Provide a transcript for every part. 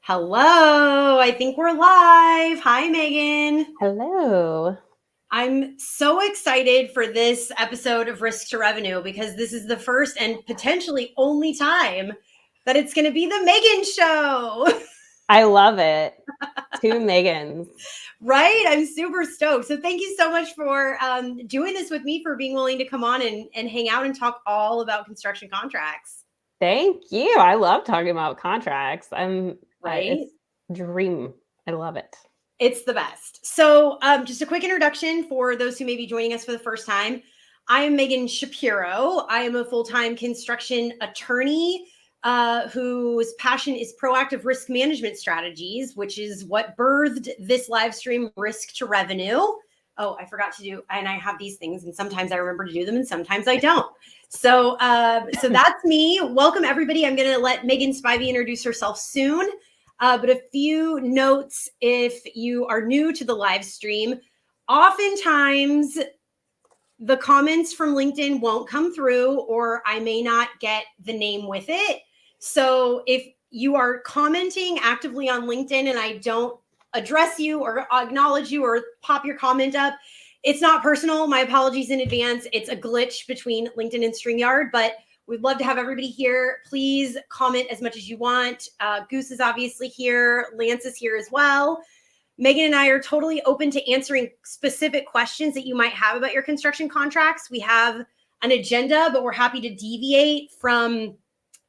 Hello, I think we're live. Hi, Megan. Hello. I'm so excited for this episode of Risk to Revenue because this is the first and potentially only time that it's going to be the Megan show. I love it. Two Megans. Right? I'm super stoked. So, thank you so much for doing this with me, for being willing to come on and hang out and talk all about construction contracts. Thank you. I love talking about contracts. Right? It's dream. I love it. It's the best. So, just a quick introduction for those who may be joining us for the first time. I am Maegan Shapiro. I am a full-time construction attorney whose passion is proactive risk management strategies, which is what birthed this live stream, Risk to Revenue. Oh, I forgot to do, and I have these things, and sometimes I remember to do them, and sometimes I don't. So that's me. Welcome, everybody. I'm going to let Maegan Spivey introduce herself soon. But a few notes if you are new to the live stream. Oftentimes, the comments from LinkedIn won't come through, or I may not get the name with it. So if you are commenting actively on LinkedIn and I don't address you or acknowledge you or pop your comment up, it's not personal. My apologies in advance. It's a glitch between LinkedIn and StreamYard, but we'd love to have everybody here. Please comment as much as you want. Goose is obviously here. Lance is here as well. Megan and I are totally open to answering specific questions that you might have about your construction contracts. We have an agenda, but we're happy to deviate from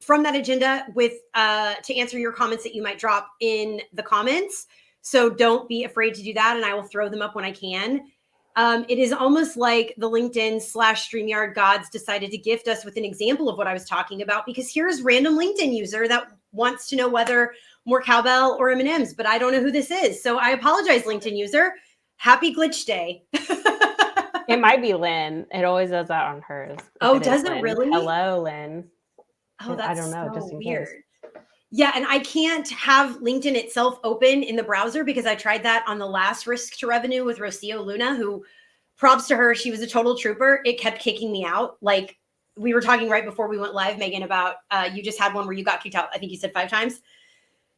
that agenda with to answer your comments that you might drop in the comments. So don't be afraid to do that, and I will throw them up when I can. It is almost like the LinkedIn / StreamYard gods decided to gift us with an example of what I was talking about, because here's random LinkedIn user that wants to know whether more cowbell or M&Ms, but I don't know who this is. So I apologize, LinkedIn user. Happy glitch day. It might be Lynn. It always does that on hers. Oh, does it really? Hello, Lynn. Oh, that's I don't know, so just in weird. case. Yeah, and I can't have LinkedIn itself open in the browser because I tried that on the last Risk to Revenue with Rocio Luna, who, props to her, she was a total trooper. It kept kicking me out. Like, we were talking right before we went live, Megan, about you just had one where you got kicked out. I think you said 5 times.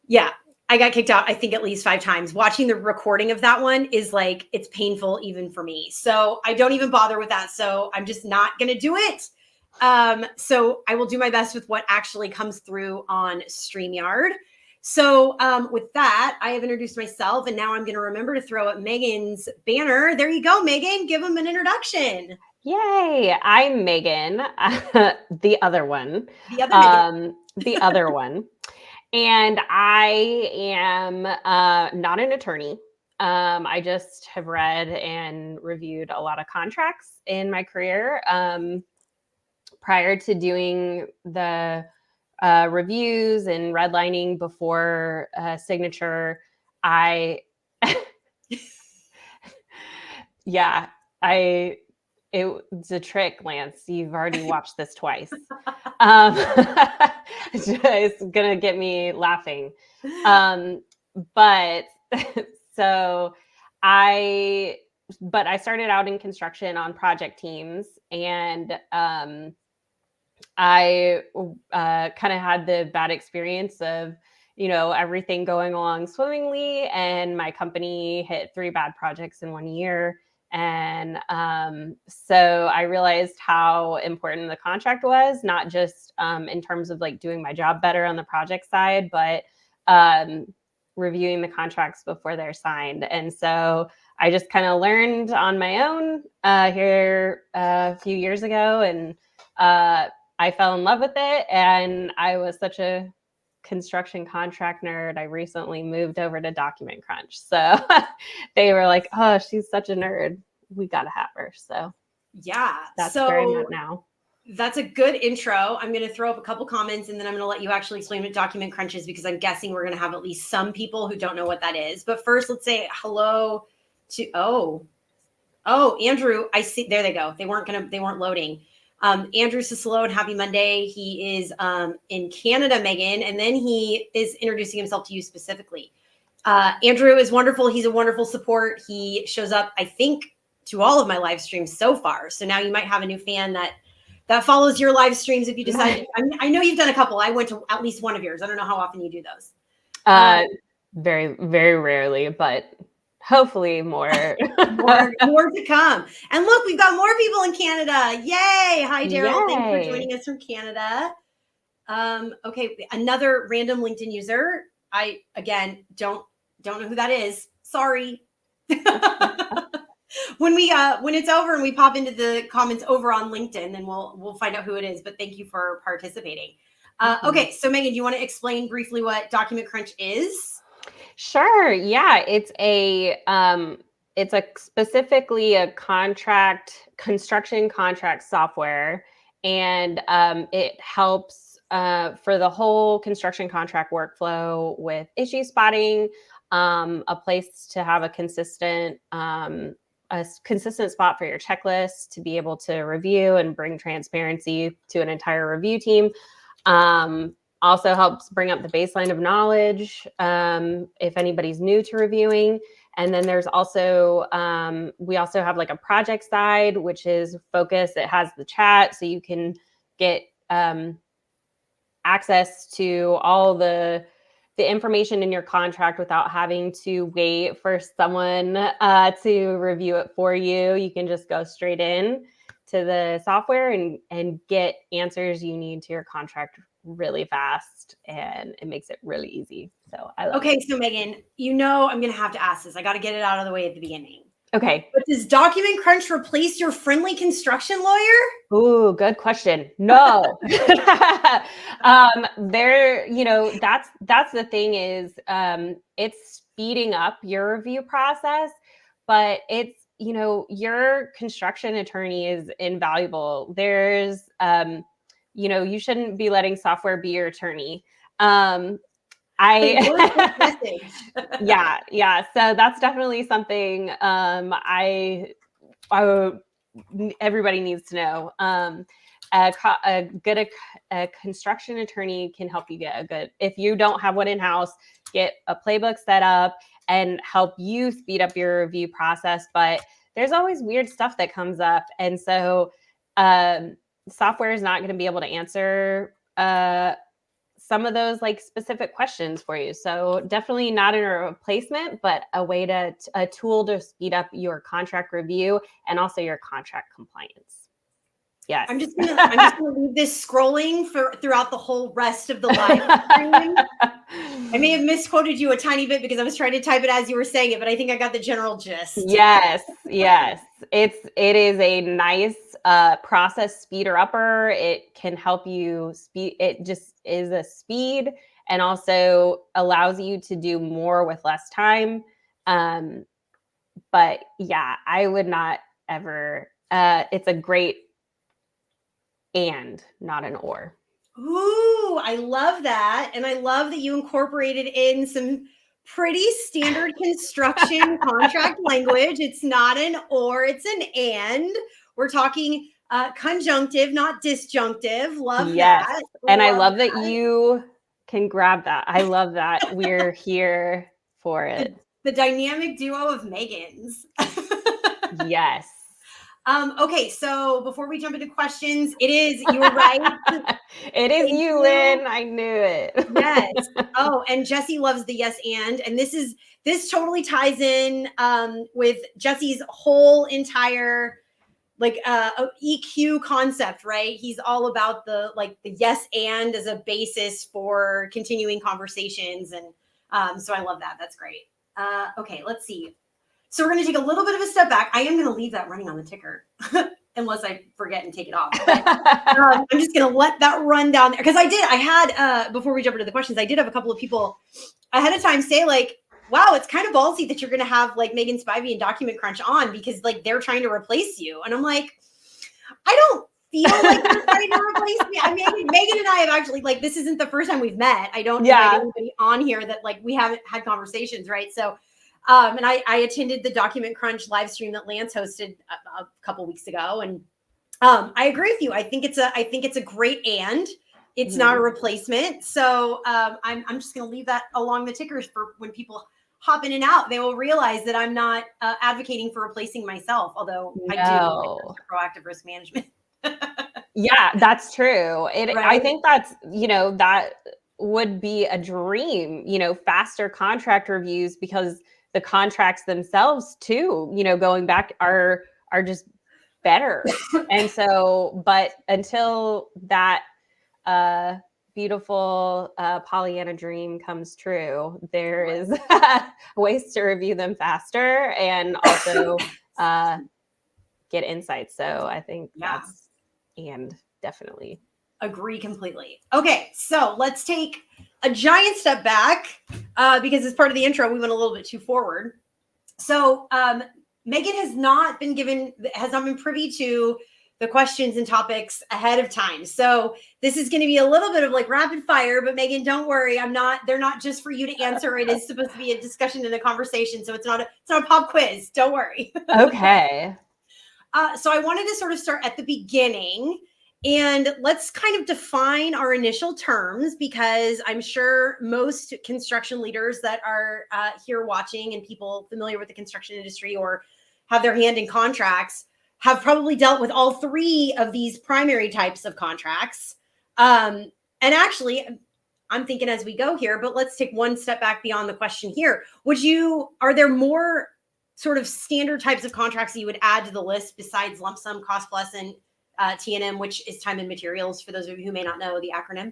Yeah, I got kicked out, I think, at least 5 times. Watching the recording of that one is like, it's painful even for me. So I don't even bother with that. So I'm just not going to do it. So I will do my best with what actually comes through on StreamYard. So with that, I have introduced myself, and now I'm going to remember to throw up Megan's banner. There you go, Megan. Give them an introduction. Yay. I'm Megan, the other one. The other Megan. The other one. And I am not an attorney. I just have read and reviewed a lot of contracts in my career. Prior to doing the reviews and redlining before signature, it's a trick, Lance. You've already watched this twice. It's gonna get me laughing. But I started out in construction on project teams, and I kind of had the bad experience of, everything going along swimmingly, and my company hit 3 bad projects in 1 year. And so I realized how important the contract was, not just in terms of like doing my job better on the project side, but reviewing the contracts before they're signed. And so I just kind of learned on my own here a few years ago, and I fell in love with it. And I was such a construction contract nerd. I recently moved over to Document Crunch. So they were like, oh, she's such a nerd. We got to have her. So yeah, that's where I'm at now. That's a good intro. I'm going to throw up a couple comments, and then I'm going to let you actually explain what Document Crunch is, because I'm guessing we're going to have at least some people who don't know what that is. But first, let's say hello to, Andrew. I see. There they go. They weren't loading. Andrew says hello and happy Monday. He is in Canada, Megan, and then he is introducing himself to you specifically. Andrew is wonderful. He's a wonderful support. He shows up, I think, to all of my live streams so far. So now you might have a new fan that follows your live streams if you decide. I know you've done a couple. I went to at least one of yours. I don't know how often you do those. Uh, very, very rarely, but hopefully more. More to come. And look, we've got more people in Canada. Yay! Hi, Daryl. Thanks for Yay. joining us from Canada. Okay, another random LinkedIn user. I again don't know who that is. Sorry. When it's over and we pop into the comments over on LinkedIn, then we'll find out who it is. But thank you for participating. Okay, so Maegan, do you want to explain briefly what Document Crunch is? Sure. Yeah, it's specifically a construction contract software, and it helps for the whole construction contract workflow with issue spotting, a place to have a consistent spot for your checklist to be able to review and bring transparency to an entire review team. Also helps bring up the baseline of knowledge if anybody's new to reviewing. And then there's also, we also have like a project side, which is focused. It has the chat, so you can get access to all the information in your contract without having to wait for someone to review it for you. You can just go straight in to the software and get answers you need to your contract really fast, and it makes it really easy. So I love it. So Maegan, I'm going to have to ask this. I got to get it out of the way at the beginning. Okay. But does Document Crunch replace your friendly construction lawyer? Ooh, good question. No. That's the thing is, it's speeding up your review process, but it's, your construction attorney is invaluable. There's, you shouldn't be letting software be your attorney. Yeah. So that's definitely something everybody needs to know. A construction attorney can help you get if you don't have one in-house, get a playbook set up and help you speed up your review process. But there's always weird stuff that comes up. And so software is not going to be able to answer some of those like specific questions for you. So definitely not a replacement, but a tool to speed up your contract review and also your contract compliance. Yes. I'm just gonna leave this scrolling throughout the whole rest of the live stream. I may have misquoted you a tiny bit because I was trying to type it as you were saying it, but I think I got the general gist. Yes. It is a nice process speeder upper. It can help you speed. It just is a speed and also allows you to do more with less time. But yeah, I would not ever. It's a great and, not an or. Ooh, I love that. And I love that you incorporated in some pretty standard construction contract language. It's not an or, it's an and. We're talking conjunctive, not disjunctive. Love that. And I love that you can grab that. I love that we're here for it. The dynamic duo of Maegan's. Yes. Okay, so before we jump into questions, you were right. It is you, Lynn. I knew it. Yes. Oh, and Jesse loves the yes and this totally ties in with Jesse's whole entire EQ concept, right? He's all about the yes and as a basis for continuing conversations, and so I love that. That's great. Okay, let's see. So we're going to take a little bit of a step back. I am going to leave that running on the ticker unless I forget and take it off. But, I'm just going to let that run down there. Because I had, before we jump into the questions, I did have a couple of people ahead of time say wow, it's kind of ballsy that you're going to have Maegan Spivey and Document Crunch on because they're trying to replace you. And I'm like, I don't feel like they're trying to replace me. I mean, Maegan and I have actually this isn't the first time we've met. I don't invite anybody on here that we haven't had conversations, right? So and I attended the Document Crunch live stream that Lance hosted a couple weeks ago, and I agree with you. I think it's a great and it's not a replacement. So I'm just going to leave that along the tickers for when people hop in and out. They will realize that I'm not advocating for replacing myself, although I do proactive risk management. Yeah, that's true. I think that's that would be a dream, faster contract reviews, because the contracts themselves too, going back are just better. And so, but until that beautiful Pollyanna dream comes true, there is ways to review them faster and also get insights. So I think that's definitely. Agree completely. Okay, so let's take a giant step back because as part of the intro, we went a little bit too forward. So Maegan has not been privy to the questions and topics ahead of time. So this is going to be a little bit of like rapid fire, but Maegan, don't worry. They're not just for you to answer. It is supposed to be a discussion and a conversation. So it's not a pop quiz. Don't worry. Okay. So I wanted to sort of start at the beginning, and let's kind of define our initial terms, because I'm sure most construction leaders that are here watching and people familiar with the construction industry or have their hand in contracts have probably dealt with all three of these primary types of contracts. And actually, I'm thinking as we go here, but let's take one step back beyond the question here. Are there more sort of standard types of contracts that you would add to the list besides lump sum, cost plus, and T&M, which is time and materials, for those of you who may not know the acronym?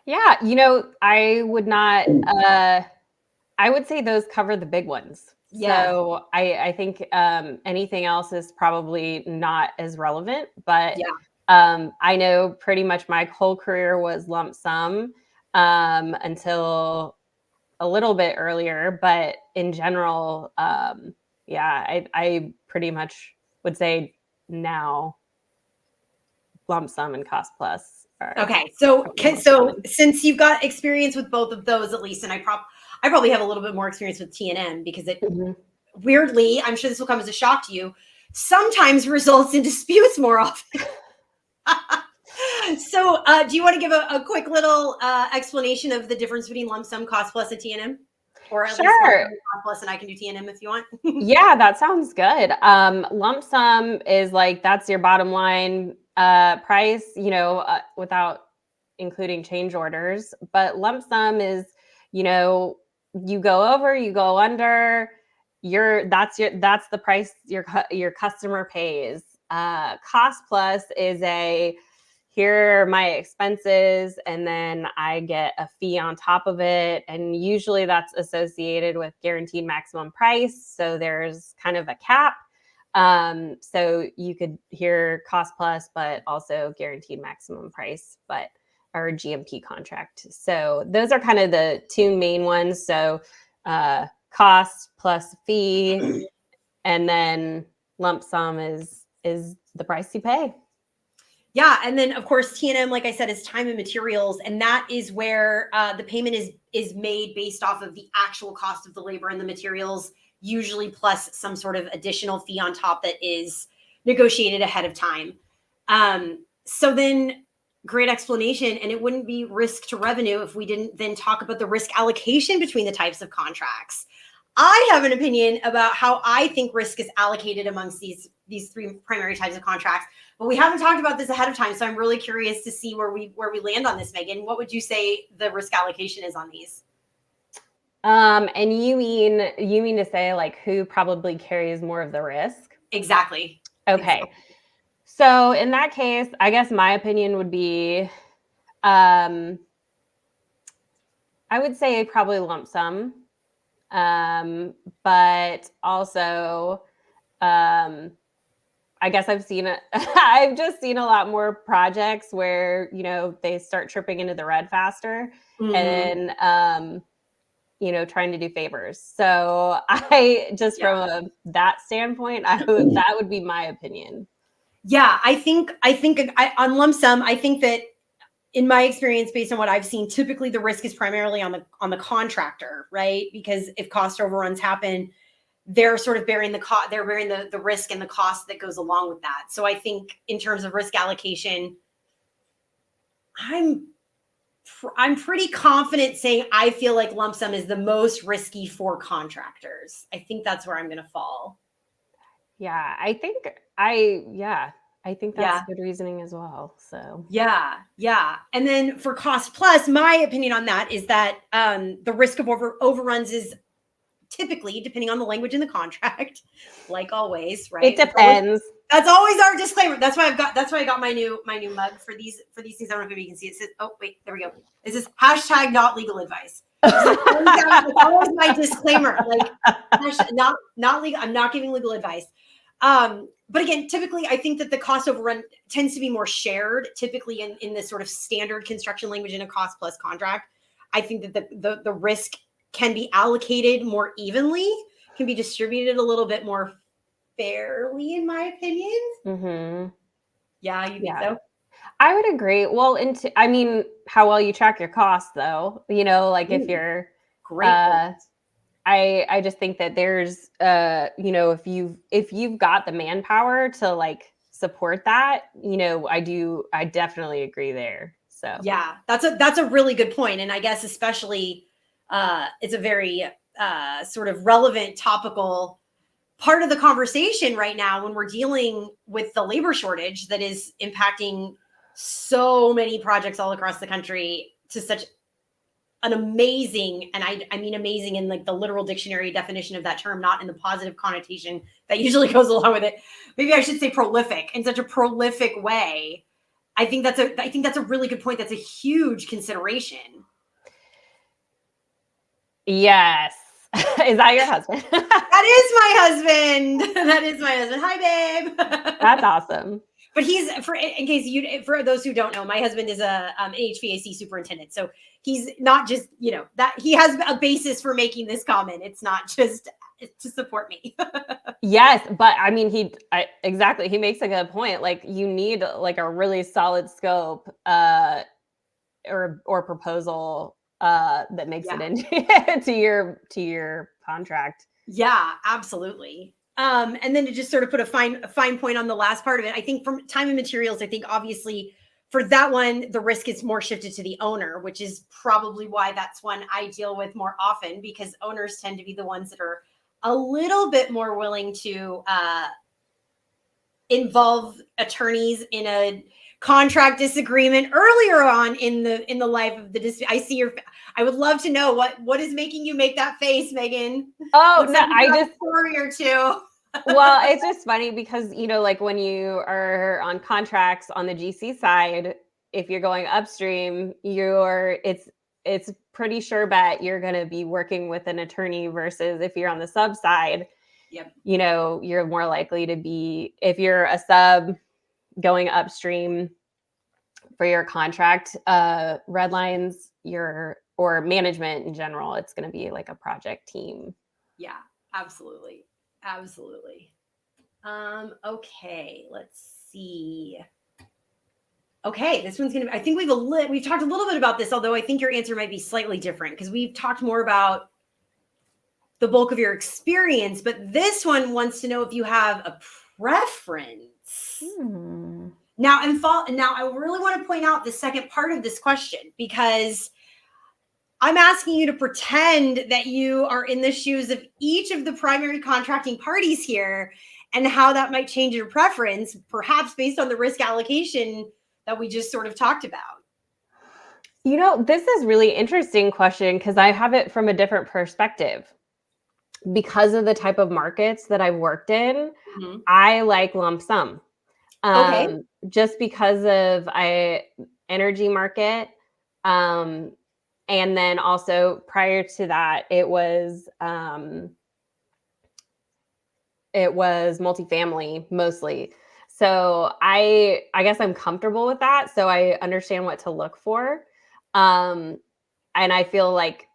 Yeah, I would not, I would say those cover the big ones. Yeah. So I think anything else is probably not as relevant, but I know pretty much my whole career was lump sum until a little bit earlier, but in general, I pretty much would say now lump sum and cost plus. Okay, so since you've got experience with both of those at least, and I probably have a little bit more experience with T&M, because it weirdly, I'm sure this will come as a shock to you, sometimes results in disputes more often. So do you want to give a quick little explanation of the difference between lump sum, cost plus, and T&M? Or at least cost plus, and I can do T&M if you want. Yeah, that sounds good. Lump sum is like, that's your bottom line price, without including change orders. But lump sum is, you go over, you go under, that's the price your customer pays. Cost plus is here are my expenses, and then I get a fee on top of it. And usually that's associated with guaranteed maximum price. So there's kind of a cap. So you could hear cost plus, but also guaranteed maximum price, or GMP contract. So those are kind of the two main ones. So cost plus fee, and then lump sum is the price you pay. Yeah, and then of course T&M, like I said, is time and materials, and that is where the payment is made based off of the actual cost of the labor and the materials, usually plus some sort of additional fee on top that is negotiated ahead of time. So then, great explanation, and it wouldn't be risk to revenue if we didn't then talk about the risk allocation between the types of contracts. I have an opinion about how I think risk is allocated amongst these three primary types of contracts, but we haven't talked about this ahead of time, so I'm really curious to see where we land on this, Maegan. What would you say the risk allocation is on these? And you mean to say like who probably carries more of the risk? Exactly. Okay. Exactly. So in that case, I guess my opinion would be, I would say probably lump sum. But also, I guess I've just seen a lot more projects where, they start tripping into the red faster and, trying to do favors. So from that standpoint, that would be my opinion. Yeah, I think on lump sum, I think that in my experience, based on what I've seen, typically the risk is primarily on the contractor, right? Because if cost overruns happen, they're sort of bearing the risk and the cost that goes along with that. So I think in terms of risk allocation, I'm pretty confident saying I feel like lump sum is the most risky for contractors. I think that's where I'm going to fall. Yeah, I think I think that's Yeah. good reasoning as well. So Yeah. Yeah. And then for cost plus, my opinion on that is that the risk of overruns is typically, depending on the language in the contract, like always, it right? depends. That's always our disclaimer. That's why I got my new mug for these things. I don't know if you can see it. It says, oh wait, there we go. It says hashtag not legal advice. It's always my disclaimer. Like not legal, I'm not giving legal advice. But again, typically I think that the cost overrun tends to be more shared, typically in this sort of standard construction language in a cost plus contract. I think that the risk can be allocated more evenly, can be distributed a little bit more fairly, in my opinion. Mm-hmm. Yeah, you think so? I would agree. Well, I mean, how well you track your costs, though. Like if Ooh, you're, great point. uh, I just think that there's, if you've got the manpower to like support that, I definitely agree there. So Yeah, that's a really good point, and I guess especially it's a very sort of relevant topical part of the conversation right now when we're dealing with the labor shortage that is impacting so many projects all across the country to such an amazing, and I mean amazing in like the literal dictionary definition of that term, not in the positive connotation that usually goes along with it. Maybe I should say prolific, in such a prolific way. I think that's a really good point. That's a huge consideration. yes. Is that your husband? That is my husband. That is my husband. Hi, That's babe. awesome. But he's for those who don't know, my husband is a HVAC superintendent. So he's not just that he has a basis for making this comment. It's not just to support me. Yes, but I mean, exactly. He makes a good point. Like you need like a really solid scope, or proposal, that makes Yeah. it into to your contract. Yeah, absolutely. And then to just sort of put a fine point on the last part of it, I think from time and materials, I think obviously for that one, the risk is more shifted to the owner, which is probably why that's one I deal with more often, because owners tend to be the ones that are a little bit more willing to involve attorneys in a contract disagreement earlier on in the life of the dispute. I would love to know what is making you make that face, Maegan. Oh Looks no, like you got a story or two. well, it's just funny because like when you are on contracts on the GC side, if you're going upstream, it's pretty sure bet you're going to be working with an attorney versus if you're on the sub side. Yep. You're more likely to be, if you're a sub going upstream for your contract, red lines, or management in general, it's going to be like a project team. Yeah, absolutely. Absolutely. Okay, let's see. Okay, this one's I think we've talked a little bit about this, although I think your answer might be slightly different because we've talked more about the bulk of your experience, but this one wants to know if you have a preference. Now, I really want to point out the second part of this question because I'm asking you to pretend that you are in the shoes of each of the primary contracting parties here and how that might change your preference, perhaps based on the risk allocation that we just sort of talked about. This is really interesting question because I have it from a different perspective. Because of the type of markets that I've worked in, Mm-hmm. I like lump sum. Okay. Just because of energy market. And then also prior to that, it was multifamily mostly. So I guess I'm comfortable with that. So I understand what to look for. And I feel like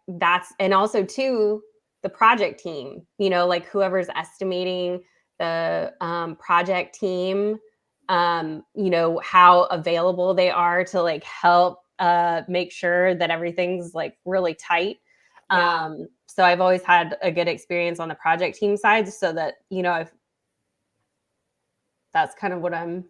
and also too, the project team, like whoever's estimating the project team, how available they are to like help make sure that everything's like really tight. Yeah. So I've always had a good experience on the project team side, so that that's kind of what I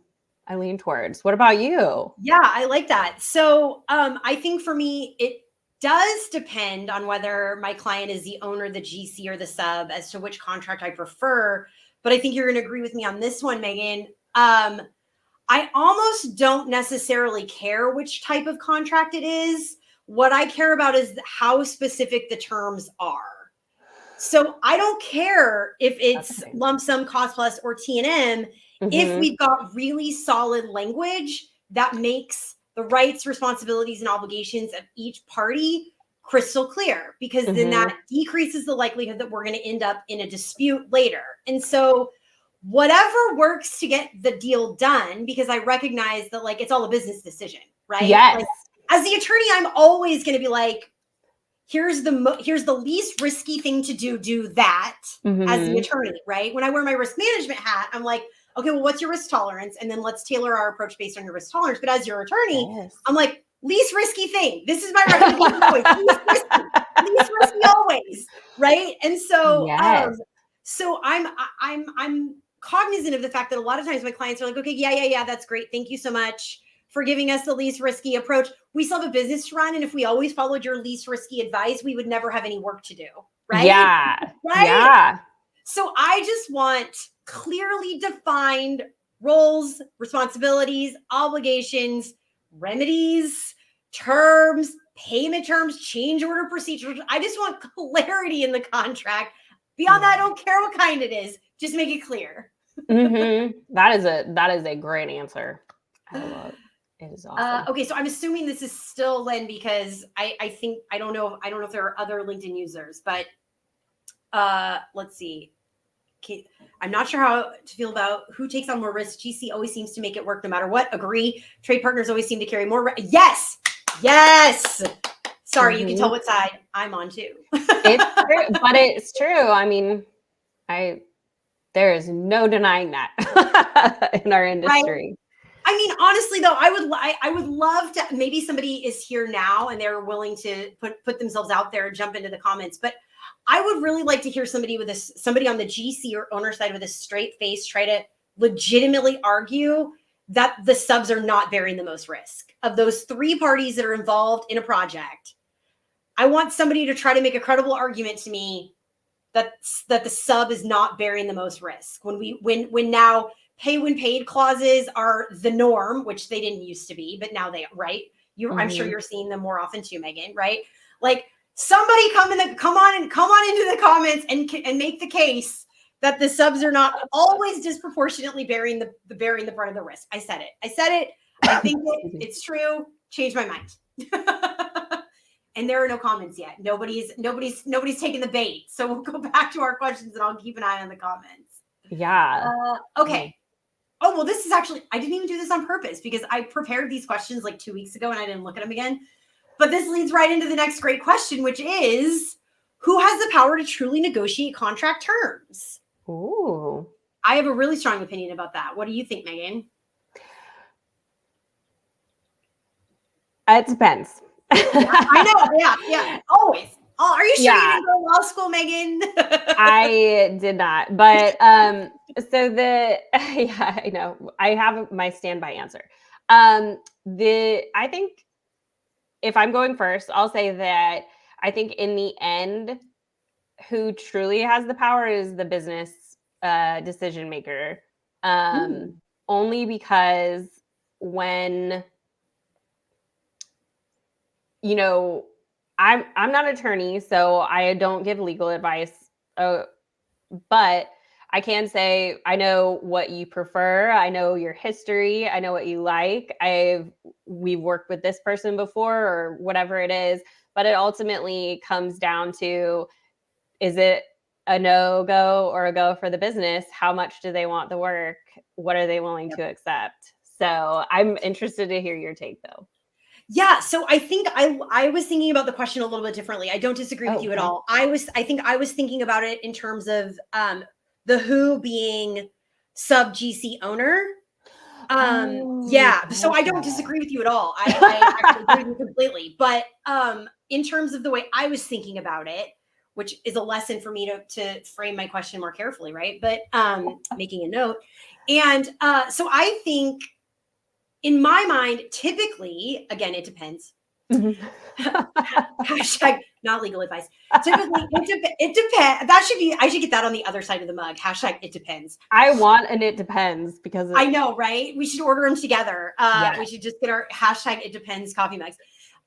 lean towards. What about you? Yeah, I like that. So I think for me, it does depend on whether my client is the owner, the GC, or the sub as to which contract I prefer. But I think you're going to agree with me on this one, Maegan. I almost don't necessarily care which type of contract it is. What I care about is how specific the terms are. So I don't care if it's lump sum, cost plus, or T&M, if we've got really solid language that makes the rights, responsibilities, and obligations of each party crystal clear, because then that decreases the likelihood that we're going to end up in a dispute later. And so whatever works to get the deal done, because I recognize that like it's all a business decision, right? Yes. Like, as the attorney, I'm always going to be like, here's the least risky thing to do that as the attorney, right? When I wear my risk management hat, I'm like, okay, well, what's your risk tolerance? And then let's tailor our approach based on your risk tolerance. But as your attorney, I'm like, least risky thing. This is my recommendation always. Least risky always, right? And so, so I'm cognizant of the fact that a lot of times my clients are like, okay, yeah, that's great. Thank you so much for giving us the least risky approach. We still have a business to run. And if we always followed your least risky advice, we would never have any work to do. Right. Yeah. Right. Yeah. So I just want clearly defined roles, responsibilities, obligations, remedies, terms, payment terms, change order procedures. I just want clarity in the contract. Beyond that, I don't care what kind it is. Just make it clear. That is a great answer. I love it. It is awesome. Okay, so I'm assuming this is still Len, because I think I don't know if there are other LinkedIn users, but let's see. I'm not sure how to feel about who takes on more risk. GC always seems to make it work no matter what. Agree. Trade partners always seem to carry more. Yes. Sorry, you can tell what side I'm on too. It's true, but it's true. I mean, there is no denying that in our industry. Right? I mean, honestly, though, I would love to. Maybe somebody is here now and they're willing to put themselves out there and jump into the comments. But I would really like to hear somebody on the GC or owner side with a straight face try to legitimately argue that the subs are not bearing the most risk of those three parties that are involved in a project. I want somebody to try to make a credible argument to me that the sub is not bearing the most risk when now pay when paid clauses are the norm, which they didn't used to be, but now they are, right? I'm sure you're seeing them more often too, Maegan, right? Like somebody come on into the comments and make the case that the subs are not always disproportionately bearing the brunt of the risk. I said it. I think it's true. Change my mind. And there are no comments yet. Nobody's taking the bait. So we'll go back to our questions and I'll keep an eye on the comments. Yeah. Okay. Oh, well, this is actually, I didn't even do this on purpose because I prepared these questions like 2 weeks ago and I didn't look at them again. But this leads right into the next great question, which is, who has the power to truly negotiate contract terms? Ooh. I have a really strong opinion about that. What do you think, Maegan? It depends. I know. Yeah. Always. Oh, are you sure you didn't go to law school, Maegan? I did not. But I know. I have my standby answer. I think if I'm going first, I'll say that I think in the end, who truly has the power is the business decision maker. Only because when I'm not an attorney, so I don't give legal advice. But I can say I know what you prefer. I know your history. I know what you like. We've worked with this person before or whatever it is. But it ultimately comes down to, is it a no-go or a go for the business? How much do they want the work? What are they willing to accept? So I'm interested to hear your take, though. Yeah, so I think I was thinking about the question a little bit differently. I don't disagree with you at all. I think I was thinking about it in terms of the who being sub GC owner. So I don't disagree with you at all. I actually agree with you completely. But in terms of the way I was thinking about it, which is a lesson for me to frame my question more carefully, right? But making a note. And so I think, in my mind, typically, again, it depends. Mhm. Hashtag not legal advice. Typically, it depends. I should get that on the other side of the mug. Hashtag it depends. I want and it depends because I know, right? We should order them together. Yeah. We should just get our hashtag it depends coffee mugs.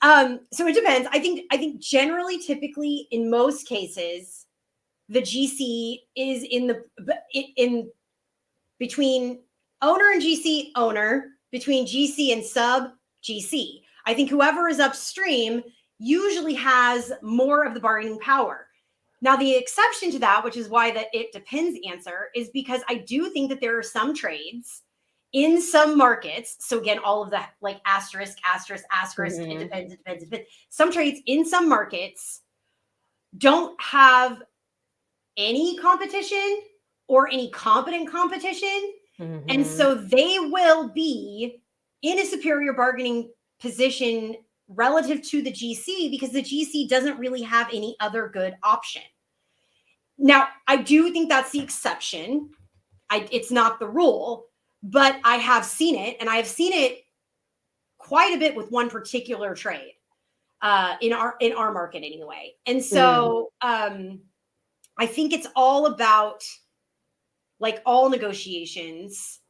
So it depends. I think generally, typically, in most cases, the GC is in between owner and GC, owner, between GC and sub, GC. I think whoever is upstream usually has more of the bargaining power. Now, the exception to that, which is why the it depends answer, is because I do think that there are some trades in some markets. So again, all of the like asterisk, asterisk, asterisk, it depends, it depends, it depends. Some trades in some markets don't have any competition or any competent competition. And so they will be in a superior bargaining position relative to the GC because the GC doesn't really have any other good option. Now, I do think that's the exception. It's not the rule, but I have seen it, and I have seen it quite a bit with one particular trade in our market anyway. And so I think it's all about, like all negotiations,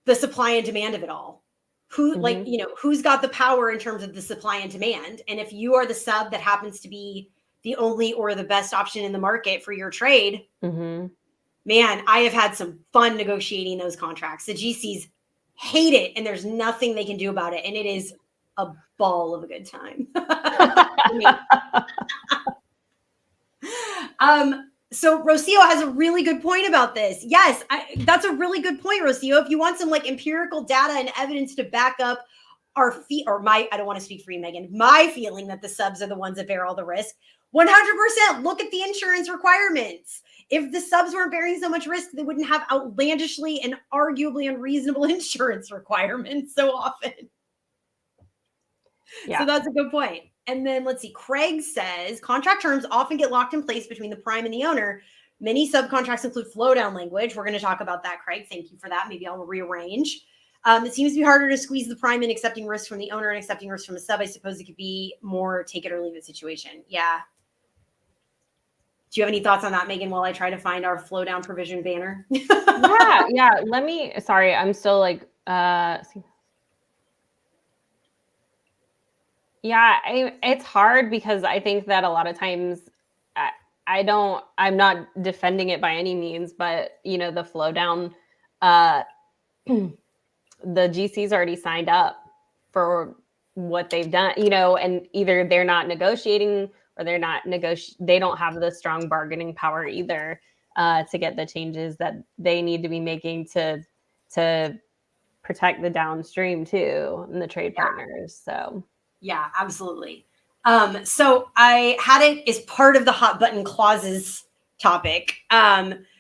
the supply and demand of it all. Who's got the power in terms of the supply and demand? And if you are the sub that happens to be the only or the best option in the market for your trade, man, I have had some fun negotiating those contracts. The GCs hate it, and there's nothing they can do about it. And it is a ball of a good time. So Rocio has a really good point about this. Yes, that's a really good point, Rocio. If you want some like empirical data and evidence to back up I don't want to speak for you, Maegan, my feeling that the subs are the ones that bear all the risk, 100% look at the insurance requirements. If the subs weren't bearing so much risk, they wouldn't have outlandishly and arguably unreasonable insurance requirements so often. Yeah. So that's a good point. And then let's see, Craig says, contract terms often get locked in place between the prime and the owner. Many subcontracts include flow down language. We're going to talk about that, Craig. Thank you for that. Maybe I'll rearrange. It seems to be harder to squeeze the prime in accepting risk from the owner and accepting risk from a sub. I suppose it could be more take it or leave it situation. Yeah. Do you have any thoughts on that, Maegan, while I try to find our flow down provision banner? Yeah. Sorry, I'm still like, it's hard because I think that a lot of times I'm not defending it by any means, but the flow down, the GC's already signed up for what they've done, and either they're not negotiating or they don't have the strong bargaining power either to get the changes that they need to be making to protect the downstream too and the trade partners. So. Yeah, absolutely. So I had it as part of the hot button clauses topic.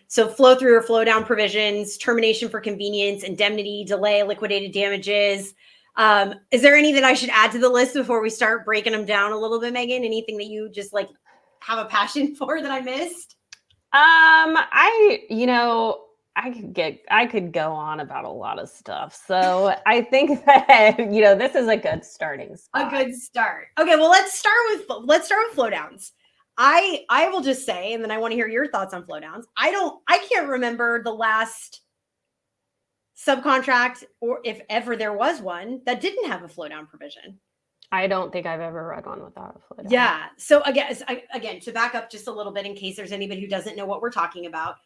So flow through or flow down provisions, termination for convenience, indemnity, delay, liquidated damages. Is there any that I should add to the list before we start breaking them down a little bit, Maegan? Anything that you just like have a passion for that I missed? I could go on about a lot of stuff. So I think that, this is a good starting spot. A good start. Okay, well, let's start with flow downs. I will just say, and then I want to hear your thoughts on flow downs. I can't remember the last subcontract, or if ever there was one, that didn't have a flow down provision. I don't think I've ever run one without a flow down. Yeah. So again, to back up just a little bit in case there's anybody who doesn't know what we're talking about,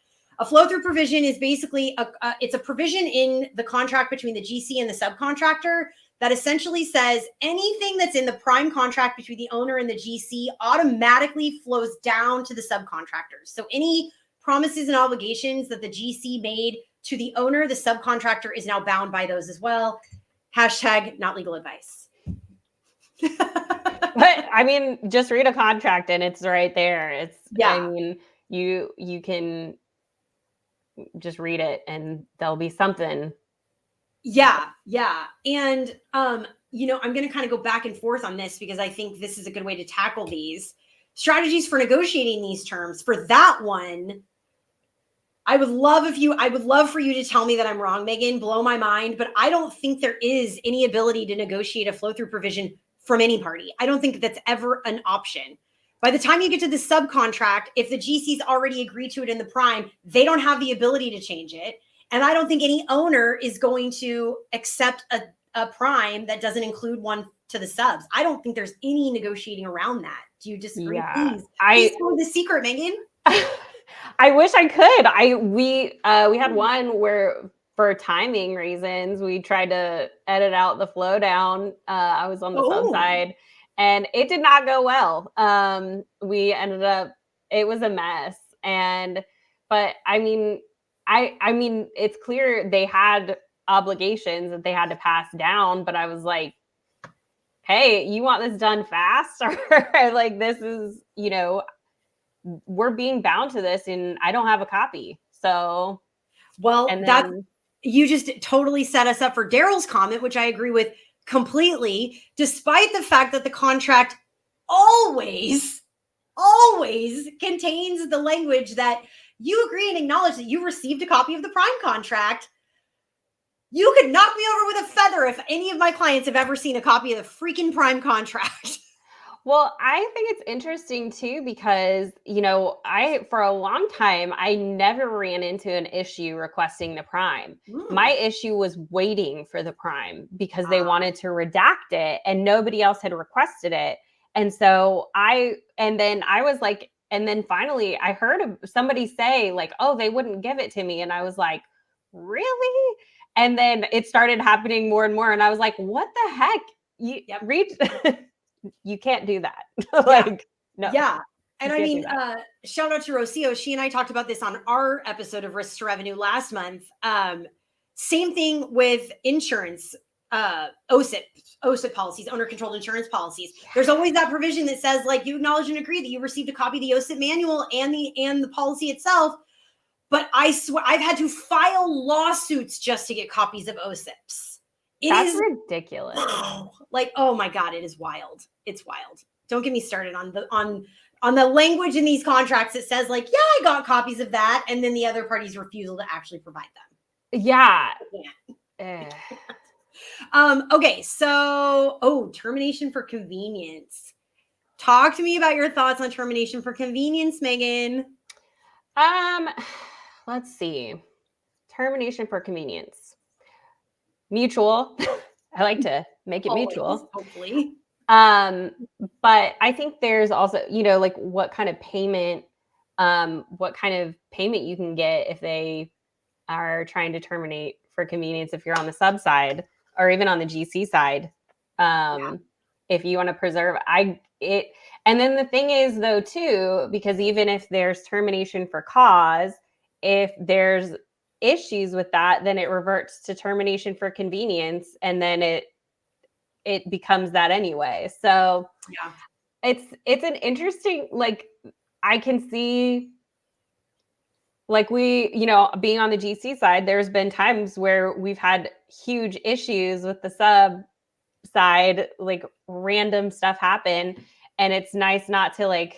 a flow through provision is basically it's a provision in the contract between the GC and the subcontractor that essentially says anything that's in the prime contract between the owner and the GC automatically flows down to the subcontractors. So any promises and obligations that the GC made to the owner, the subcontractor is now bound by those as well. Hashtag not legal advice. But I mean, just read a contract and it's right there. I mean, you can just read it and there'll be something. Yeah. And I'm going to kind of go back and forth on this because I think this is a good way to tackle these strategies for negotiating these terms. For that one, I would love for you to tell me that I'm wrong, Maegan, blow my mind, but I don't think there is any ability to negotiate a flow through provision from any party. I don't think that's ever an option. By the time you get to the subcontract, if the GCs already agree to it in the prime, they don't have the ability to change it. And I don't think any owner is going to accept a prime that doesn't include one to the subs. I don't think there's any negotiating around that. Do you disagree? Yeah, Please tell me the secret, Maegan. I wish I could. We had one where for timing reasons we tried to edit out the flow down. I was on the sub side and it did not go well. We ended up, it was a mess. But I mean it's clear they had obligations that they had to pass down, but I was like, hey, you want this done fast? Or like, this is, we're being bound to this and I don't have a copy. So, well, you just totally set us up for Daryl's comment, which I agree with completely, despite the fact that the contract always contains the language that you agree and acknowledge that you received a copy of the prime contract. You could knock me over with a feather if any of my clients have ever seen a copy of the freaking prime contract. Well, I think it's interesting too, because, for a long time, I never ran into an issue requesting the prime. My issue was waiting for the prime because they wanted to redact it and nobody else had requested it. And so then finally I heard somebody say like, oh, they wouldn't give it to me. And I was like, really? And then it started happening more and more. And I was like, what the heck? You can't do that. No. Yeah. And I mean, shout out to Rocio. She and I talked about this on our episode of Risks to Revenue last month. Same thing with insurance, OSIP policies, owner controlled insurance policies. There's always that provision that says like, you acknowledge and agree that you received a copy of the OSIP manual and the policy itself. But I swear I've had to file lawsuits just to get copies of OSIPs. That's ridiculous. Like, oh my God, it is wild. It's wild. Don't get me started on the language in these contracts that says like, yeah, I got copies of that. And then the other party's refusal to actually provide them. Yeah. Okay. So, termination for convenience. Talk to me about your thoughts on termination for convenience, Maegan. Let's see. Termination for convenience. Mutual. I like to make it mutual. Hopefully. But I think there's also, like what kind of payment you can get if they are trying to terminate for convenience, if you're on the sub side or even on the GC side. If you want to preserve and then the thing is though too, because even if there's termination for cause, if there's issues with that, then it reverts to termination for convenience, and then it becomes that anyway. So it's an interesting, like, I can see, like, we, being on the GC side, there's been times where we've had huge issues with the sub side, like random stuff happen, and it's nice not to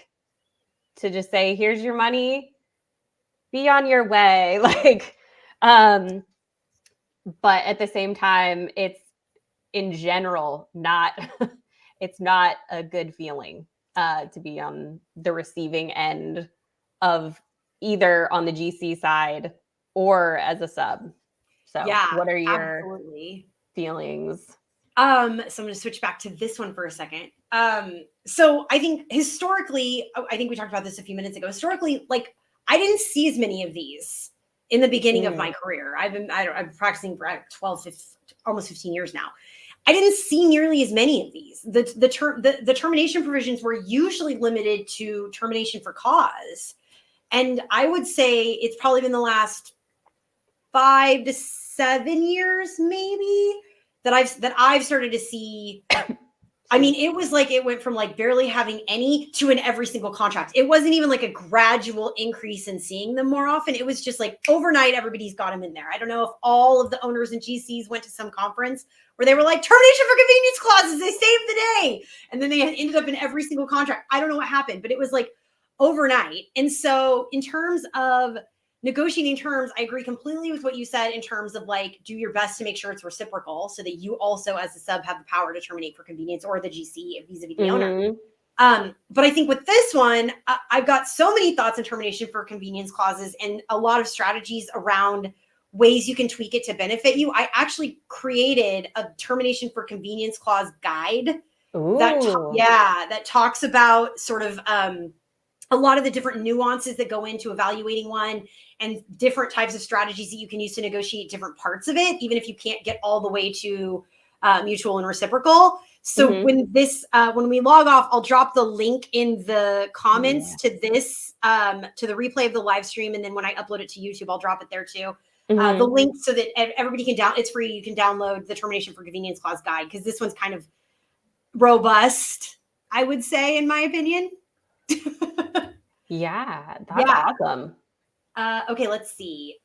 to just say, here's your money, be on your way. But at the same time, it's in general it's not a good feeling to be on the receiving end of either on the GC side or as a sub. So what are your feelings? So I'm going to switch back to this one for a second. So I think historically, I think we talked about this a few minutes ago. Historically, like, I didn't see as many of these in the beginning of my career. I've been practicing for 12, almost 15 years now. I didn't see nearly as many of these. The termination provisions were usually limited to termination for cause. And I would say it's probably been the last 5 to 7 years, maybe, that I've started to see. I mean, it was like, it went from like barely having any to in every single contract. It wasn't even like a gradual increase in seeing them more often. It was just like overnight, everybody's got them in there. I don't know if all of the owners and GCs went to some conference where they were like, termination for convenience clauses, they saved the day. And then they ended up in every single contract. I don't know what happened, but it was like overnight. And so in terms of negotiating terms, I agree completely with what you said in terms of like, do your best to make sure it's reciprocal so that you also as a sub have the power to terminate for convenience, or the GC vis-a-vis the owner. But I think with this one, I've got so many thoughts on termination for convenience clauses and a lot of strategies around ways you can tweak it to benefit you. I actually created a termination for convenience clause guide that talks about sort of a lot of the different nuances that go into evaluating one and different types of strategies that you can use to negotiate different parts of it, even if you can't get all the way to mutual and reciprocal. So when we log off, I'll drop the link in the comments to this, to the replay of the live stream. And then when I upload it to YouTube, I'll drop it there too. The link so that everybody can it's free. You can download the termination for convenience clause guide, because this one's kind of robust, I would say, in my opinion. Yeah, that's awesome. Okay, let's see.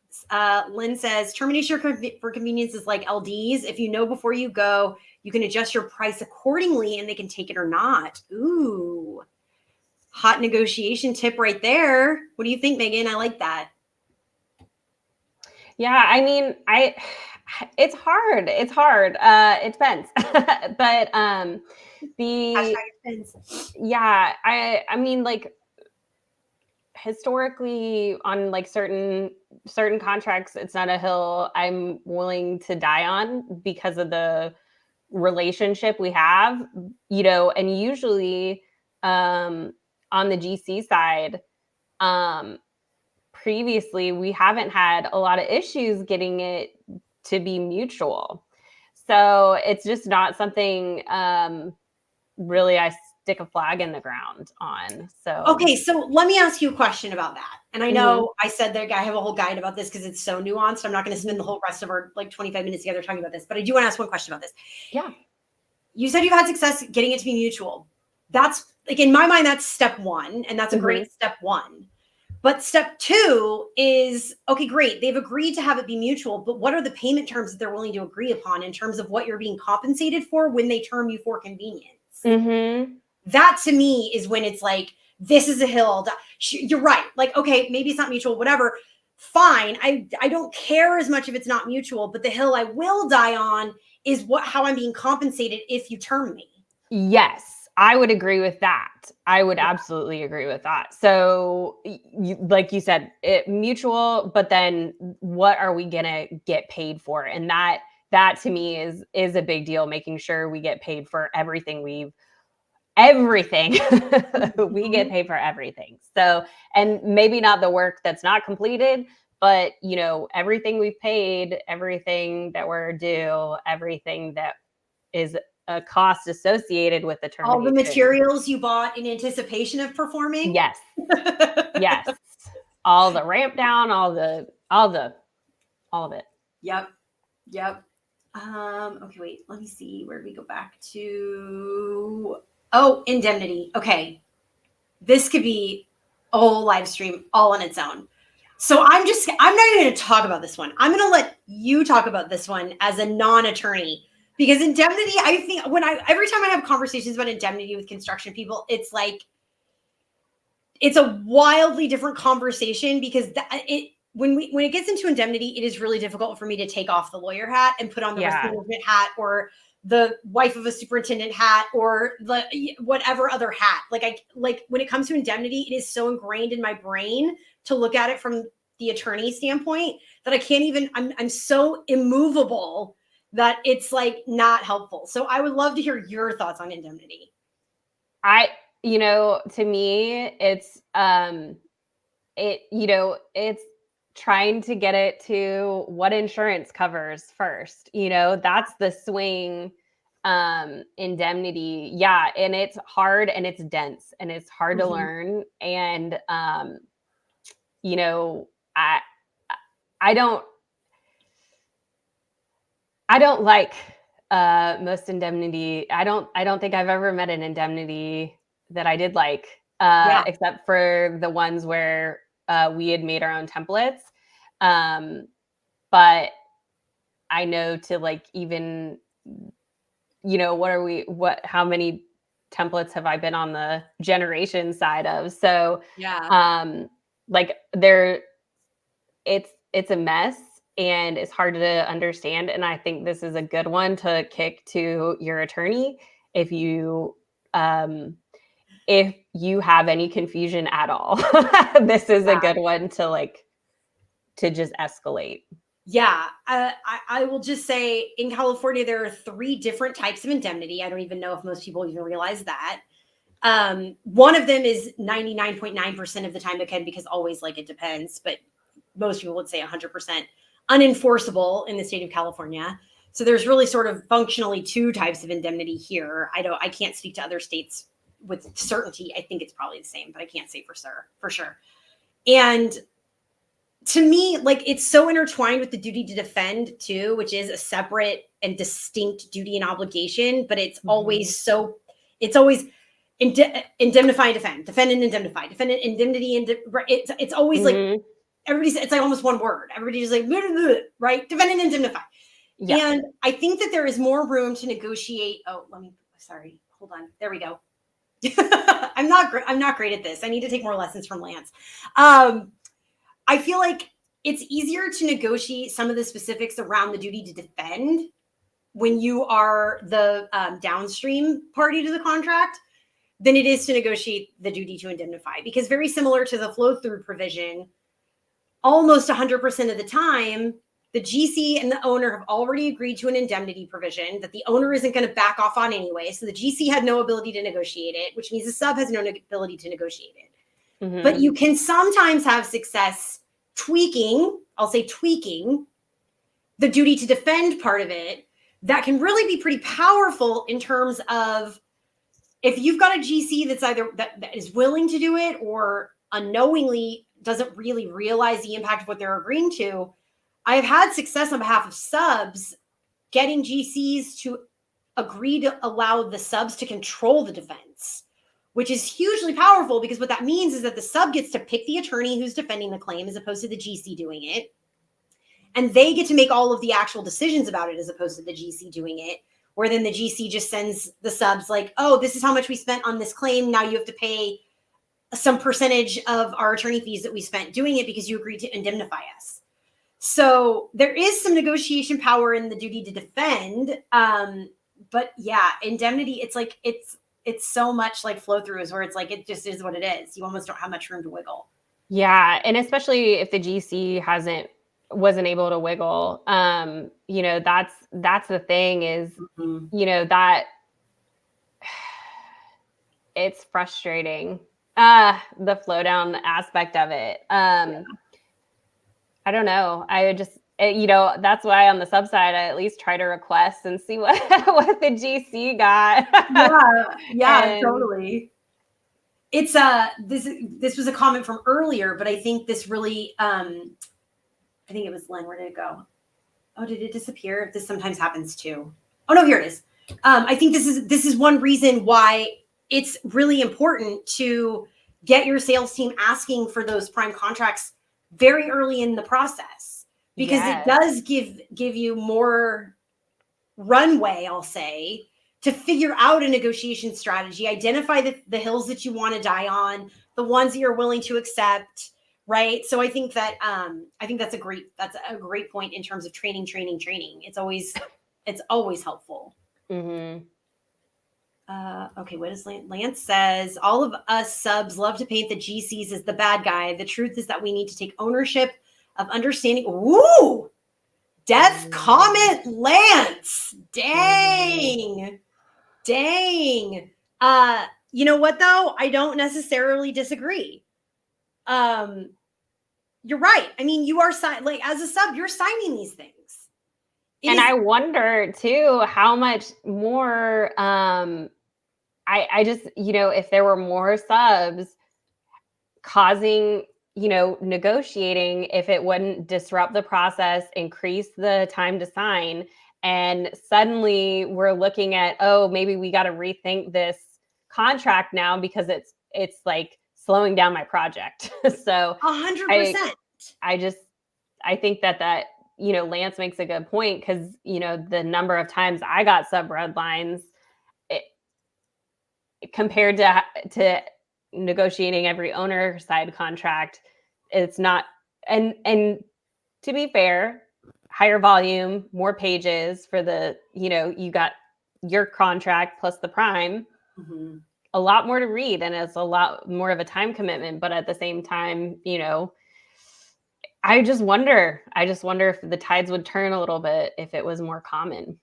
Lynn says termination for convenience is like LDs. If you know before you go, you can adjust your price accordingly and they can take it or not. Ooh, hot negotiation tip right there. What do you think, Megan? I like that. Yeah, I mean, it's hard. It's hard. It depends. But Hashtag it depends. Yeah, I mean, like, historically on like certain contracts, it's not a hill I'm willing to die on because of the relationship we have, and usually on the GC side, previously we haven't had a lot of issues getting it to be mutual. So it's just not something really I stick a flag in the ground on. So okay, so let me ask you a question about that. And I know I said that I have a whole guide about this because it's so nuanced. I'm not going to spend the whole rest of our like 25 minutes together talking about this, but I do want to ask one question about this. Yeah. You said you've had success getting it to be mutual. That's like, in my mind, that's step one. And that's a great step one. But step two is, okay, great. They've agreed to have it be mutual, but what are the payment terms that they're willing to agree upon in terms of what you're being compensated for when they term you for convenience? That to me is when it's like, this is a hill. You're right. Like, okay, maybe it's not mutual, whatever. Fine. I don't care as much if it's not mutual, but the hill I will die on is how I'm being compensated if you term me. Yes, I would agree with that. I would absolutely agree with that. So like you said, mutual, but then what are we going to get paid for? And that to me is a big deal, making sure we get paid for everything we get paid for everything. So, and maybe not the work that's not completed, but everything we've paid, everything that we're due, everything that is a cost associated with the termination. All the materials you bought in anticipation of performing. Yes. Yes. All the ramp down, all of it. Yep. Okay, wait, let me see. Where do we go back to? Oh, indemnity. Okay. This could be a whole live stream all on its own. So I'm not even going to talk about this one. I'm going to let you talk about this one as a non-attorney, because indemnity, I think every time I have conversations about indemnity with construction people, it's like, it's a wildly different conversation, because when it gets into indemnity, it is really difficult for me to take off the lawyer hat and put on the risk management hat, or the wife of a superintendent hat, or the whatever other hat. Like when it comes to indemnity, it is so ingrained in my brain to look at it from the attorney standpoint that I can't even, I'm so immovable that it's like not helpful. So I would love to hear your thoughts on indemnity. To me, it's it's trying to get it to what insurance covers first. That's the swing. Indemnity, and it's hard and it's dense and it's hard to learn. And I don't like most indemnity. I don't think I've ever met an indemnity that I did like, except for the ones where we had made our own templates. But I know to like, even, how many templates have I been on the generation side of? So, like it's a mess and it's hard to understand. And I think this is a good one to kick to your attorney if you um, if you have any confusion at all. This is a good one to just escalate. Yeah, I will just say in California, there are 3 different types of indemnity. I don't even know if most people even realize that. One of them is 99.9% of the time it can, because always like it depends, but most people would say 100% unenforceable in the state of California. So there's really sort of functionally 2 types of indemnity here. I can't speak to other states with certainty. I think it's probably the same, but I can't say for sure. And to me, like, it's so intertwined with the duty to defend too, which is a separate and distinct duty and obligation, but it's always indemnify and defend and indemnify, defend and indemnity, and it's always like it's like almost one word. Everybody's like blah, blah, blah, right, defend and indemnify. Yeah. And I think that there is more room to negotiate. Sorry, hold on, there we go. I'm not great at this. I need to take more lessons from Lance. I feel like it's easier to negotiate some of the specifics around the duty to defend when you are the downstream party to the contract than it is to negotiate the duty to indemnify. Because very similar to the flow-through provision, almost 100% of the time, the GC and the owner have already agreed to an indemnity provision that the owner isn't going to back off on anyway. So the GC had no ability to negotiate it, which means the sub has no ability to negotiate it. Mm-hmm. But you can sometimes have success tweaking the duty to defend part of it. That can really be pretty powerful in terms of if you've got a GC that's either that is willing to do it or unknowingly doesn't really realize the impact of what they're agreeing to. I've had success on behalf of subs getting GCs to agree to allow the subs to control the defense, which is hugely powerful, because what that means is that the sub gets to pick the attorney who's defending the claim as opposed to the GC doing it. And they get to make all of the actual decisions about it as opposed to the GC doing it, where then the GC just sends the subs like, oh, this is how much we spent on this claim. Now you have to pay some percentage of our attorney fees that we spent doing it because you agreed to indemnify us. So there is some negotiation power in the duty to defend. But yeah, indemnity, it's like, it's so much like flow throughs where it's like, it just is what it is. You almost don't have much room to wiggle. Yeah. And especially if the GC wasn't able to wiggle, that's the thing is, that it's frustrating. The flow down aspect of it. I don't know. I just, that's why on the sub side, I at least try to request and see what the GC got. Yeah, totally. It's this was a comment from earlier, but I think this really, I think it was Len. Where did it go? Oh, did it disappear? This sometimes happens too. Oh no, here it is. I think this is one reason why it's really important to get your sales team asking for those prime contracts very early in the process, because it does give you more runway, I'll say, to figure out a negotiation strategy, identify the hills that you want to die on, the ones that you're willing to accept, right? So I think that that's a great point in terms of training. It's always helpful. Mm-hmm. Okay, what is Lance says? All of us subs love to paint the GCs as the bad guy. The truth is that we need to take ownership of understanding. Ooh, death comment, Lance. Dang. You know what though? I don't necessarily disagree. You're right. I mean, you are as a sub, you're signing these things. I wonder too how much more. I just, if there were more subs causing, negotiating, if it wouldn't disrupt the process, increase the time to sign, and suddenly we're looking at, oh, maybe we got to rethink this contract now because it's like slowing down my project. So 100%. I think that Lance makes a good point, because the number of times I got sub red lines compared to negotiating every owner side contract, it's not, and to be fair, higher volume, more pages for the, you got your contract plus the prime, a lot more to read, and it's a lot more of a time commitment. But at the same time, I just wonder if the tides would turn a little bit if it was more common.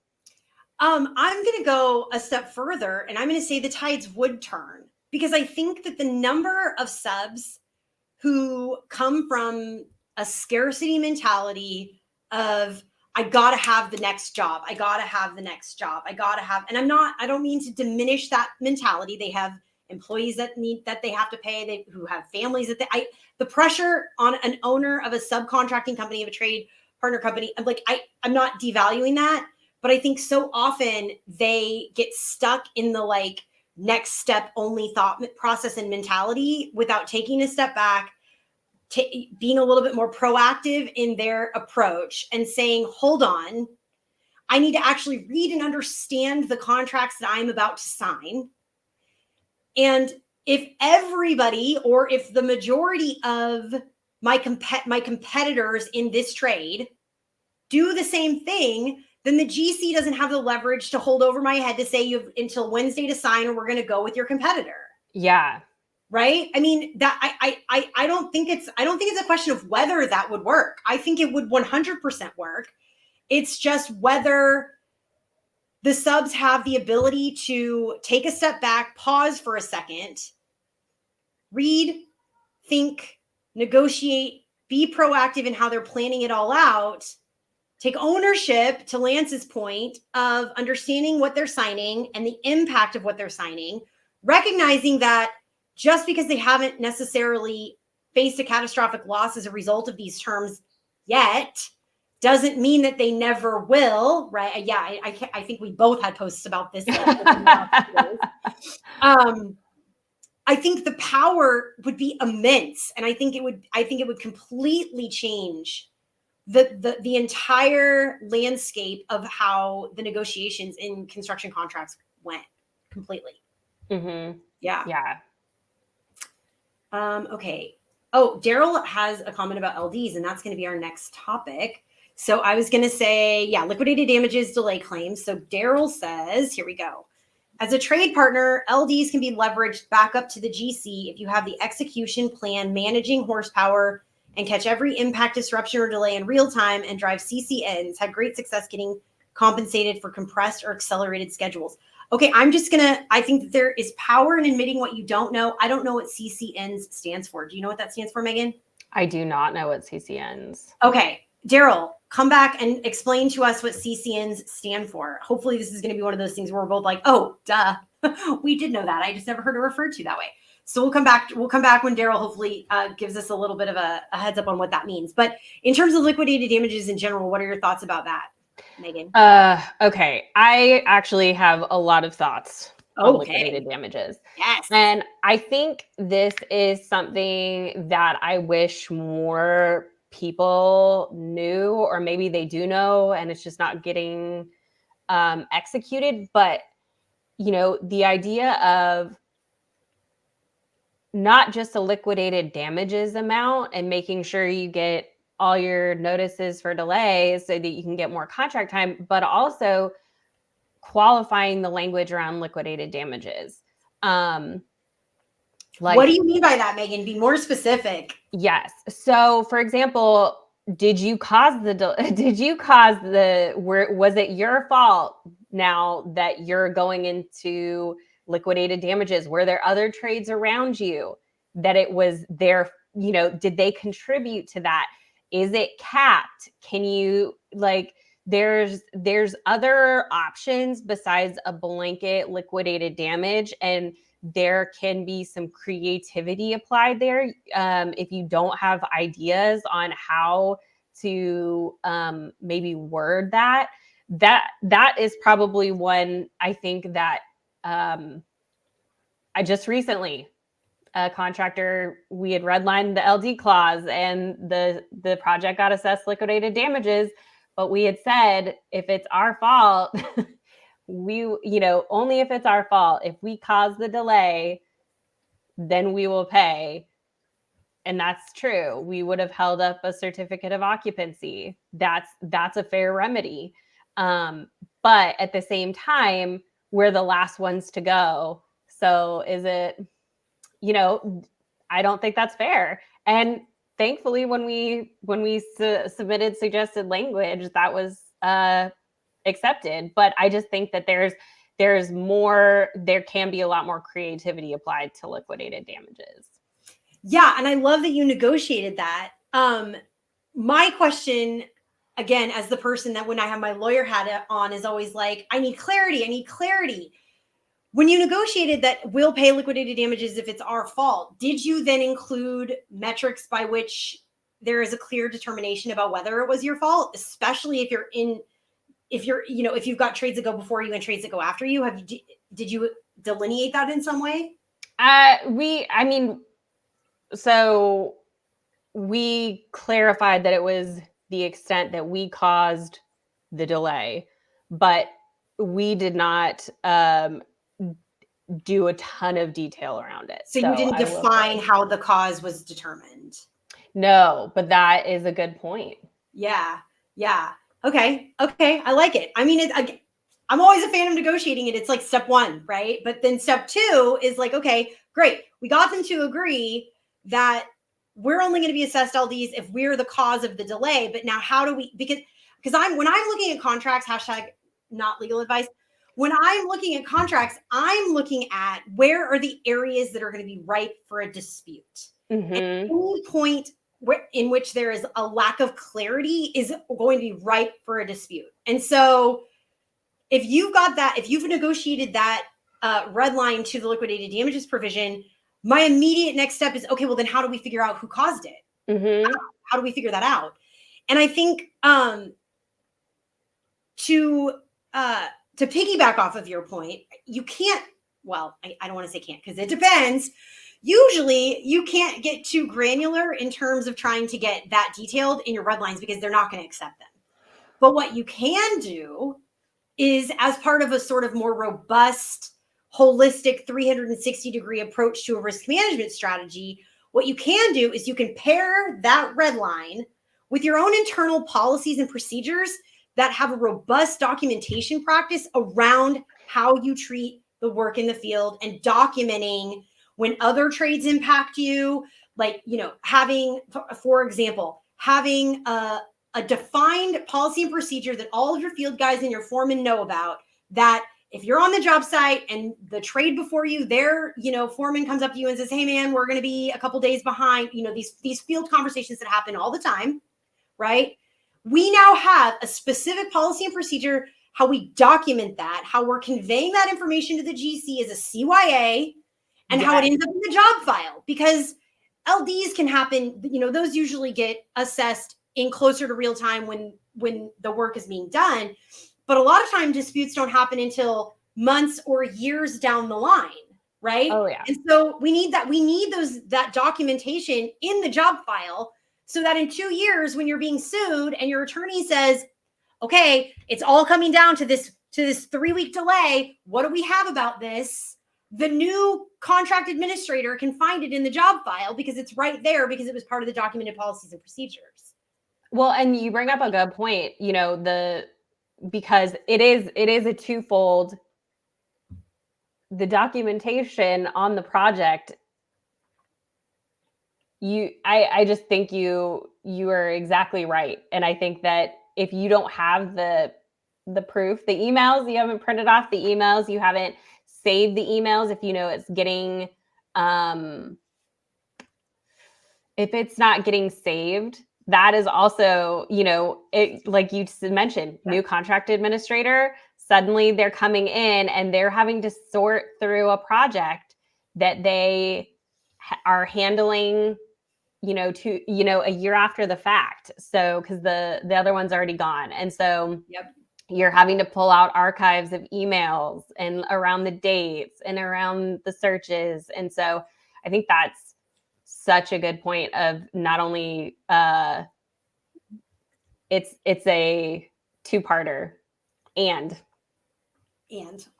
I'm going to go a step further, and I'm going to say the tides would turn, because I think that the number of subs who come from a scarcity mentality of, I got to have the next job. I got to have the next job. I don't mean to diminish that mentality. They have employees that they have to pay, who have families the pressure on an owner of a subcontracting company, of a trade partner company. I'm not devaluing that, but I think so often they get stuck in the next step only thought process and mentality without taking a step back, being a little bit more proactive in their approach and saying, hold on, I need to actually read and understand the contracts that I'm about to sign. And if everybody, or if the majority of my competitors in this trade do the same thing, then the GC doesn't have the leverage to hold over my head to say you have until Wednesday to sign, or we're going to go with your competitor. Yeah. Right. I mean, that I don't think it's a question of whether that would work. I think it would 100% work. It's just whether the subs have the ability to take a step back, pause for a second, read, think, negotiate, be proactive in how they're planning it all out, take ownership, to Lance's point, of understanding what they're signing and the impact of what they're signing, recognizing that just because they haven't necessarily faced a catastrophic loss as a result of these terms yet doesn't mean that they never will, right? Yeah, I think we both had posts about this. I think the power would be immense, and I think it would completely change the entire landscape of how the negotiations in construction contracts went completely. Mm-hmm. Yeah. Yeah. Okay. Oh, Daryl has a comment about LDs, and that's going to be our next topic. So I was going to say, yeah, liquidated damages, delay claims. So Daryl says, here we go. As a trade partner, LDs can be leveraged back up to the GC if you have the execution plan managing horsepower and catch every impact, disruption, or delay in real time, and drive CCNs. Had great success getting compensated for compressed or accelerated schedules. Okay, I think that there is power in admitting what you don't know. I don't know what CCNs stands for. Do you know what that stands for, Megan? I do not know what CCNs. Okay, Daryl, come back and explain to us what CCNs stand for. Hopefully this is going to be one of those things where we're both like, oh, duh. We did know that. I just never heard it referred to that way. So we'll come back when Daryl hopefully gives us a little bit of a heads up on what that means. But in terms of liquidated damages in general, what are your thoughts about that, Megan? Okay. I actually have a lot of thoughts on liquidated damages. Yes. And I think this is something that I wish more people knew, or maybe they do know and it's just not getting executed. But, the idea of not just a liquidated damages amount and making sure you get all your notices for delays so that you can get more contract time, but also qualifying the language around liquidated damages. What do you mean by that, Megan? Be more specific. Yes. So, for example, was it your fault now that you're going into liquidated damages? Were there other trades around you that it was their, did they contribute to that? Is it capped? Can you there's other options besides a blanket liquidated damage, and there can be some creativity applied there if you don't have ideas on how to maybe word that is probably one. I think that I just recently, a contractor, we had redlined the LD clause and the project got assessed liquidated damages, but we had said if it's our fault, only if it's our fault. If we cause the delay, then we will pay. and that's true. We would have held up a certificate of occupancy. That's a fair remedy. But at the same time, we're the last ones to go. So is it, I don't think that's fair. And thankfully, when we submitted suggested language, that was accepted. But I just think that there can be a lot more creativity applied to liquidated damages. Yeah, and I love that you negotiated that. My question, again, as the person that when I have my lawyer hat on, is always like, I need clarity. I need clarity. When you negotiated that we'll pay liquidated damages if it's our fault, did you then include metrics by which there is a clear determination about whether it was your fault, especially if you've got trades that go before you and trades that go after you? Did you delineate that in some way? So we clarified that it was the extent that we caused the delay, but we did not do a ton of detail around it. So you didn't define how the cause was determined. No, but that is a good point. Yeah. Okay. I like it. I mean, I'm always a fan of negotiating it. It's like step one, right? But then step two is like, okay, great. We got them to agree that we're only going to be assessed LDs if we're the cause of the delay. But now how do we, because when I'm looking at contracts, #not legal advice. When I'm looking at contracts, I'm looking at where are the areas that are going to be ripe for a dispute. Mm-hmm. And any point in which there is a lack of clarity is going to be ripe for a dispute. And so if you've negotiated that red line to the liquidated damages provision, my immediate next step is, okay, well then how do we figure out who caused it? Mm-hmm. How do we figure that out? And I think to piggyback off of your point, you can't, well, I don't want to say can't because it depends. Usually you can't get too granular in terms of trying to get that detailed in your red lines because they're not going to accept them. But what you can do is, as part of a sort of more robust, holistic 360-degree approach to a risk management strategy, what you can do is you can pair that red line with your own internal policies and procedures that have a robust documentation practice around how you treat the work in the field and documenting when other trades impact you, like, having, for example, having a defined policy and procedure that all of your field guys and your foremen know about, that if you're on the job site and the trade before you, their, foreman comes up to you and says, hey man, we're going to be a couple days behind, these field conversations that happen all the time, right? We now have a specific policy and procedure, how we document that, how we're conveying that information to the GC as a CYA, and how it ends up in the job file, because LDs can happen, those usually get assessed in closer to real time when the work is being done. But a lot of time disputes don't happen until months or years down the line, right? Oh yeah. And so we need that documentation in the job file so that in 2 years when you're being sued and your attorney says, okay, it's all coming down to this 3-week delay, what do we have about this? The new contract administrator can find it in the job file because it's right there because it was part of the documented policies and procedures. Well, and you bring up a good point, because it is a twofold. The documentation on the project, I just think you are exactly right. And I think that if you don't have the proof, the emails, you haven't printed off the emails, you haven't saved the emails, if it's getting, if it's not getting saved, that is also, it, like you mentioned, new contract administrator, suddenly they're coming in and they're having to sort through a project that they are handling, a year after the fact. So, because the other one's already gone. And so you're having to pull out archives of emails and around the dates and around the searches. And so I think that's such a good point of not only it's a two-parter and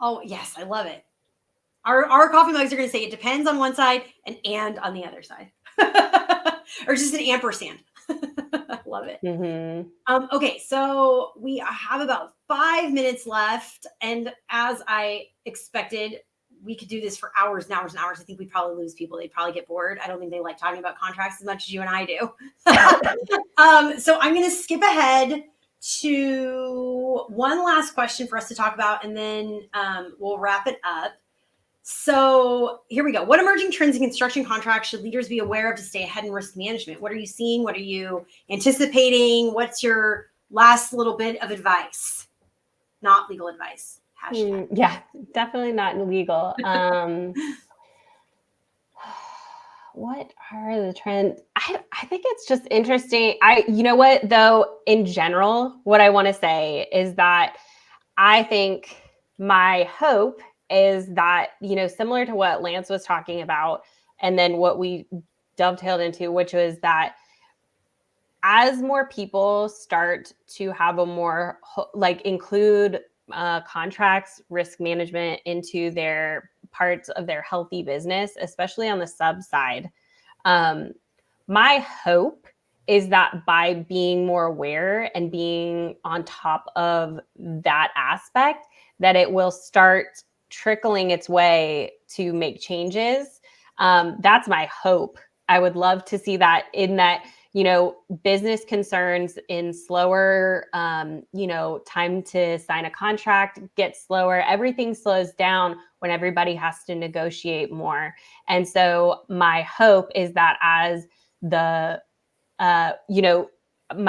oh yes, I love it. Our coffee mugs are going to say it depends on one side and on the other side. or just an ampersand. Love it. Mm-hmm. Okay, so we have about 5 minutes left. And as I expected, we could do this for hours and hours and hours. I think we'd probably lose people. They'd probably get bored. I don't think they like talking about contracts as much as you and I do. So I'm going to skip ahead to one last question for us to talk about, and then we'll wrap it up. So here we go. What emerging trends in construction contracts should leaders be aware of to stay ahead in risk management? What are you seeing? What are you anticipating? What's your last little bit of advice? Not legal advice. Hashtag. Yeah, definitely not legal. What are the trends? I think it's just interesting. You know what, though, in general, what I want to say is that I think my hope is that, similar to what Lance was talking about, and then what we dovetailed into, which was that as more people start to have a more include contracts, risk management into their parts of their healthy business, especially on the sub side. My hope is that by being more aware and being on top of that aspect, that it will start trickling its way to make changes. That's my hope. I would love to see that in that, business concerns in slower, time to sign a contract gets slower. Everything slows down when everybody has to negotiate more. And so my hope is that as my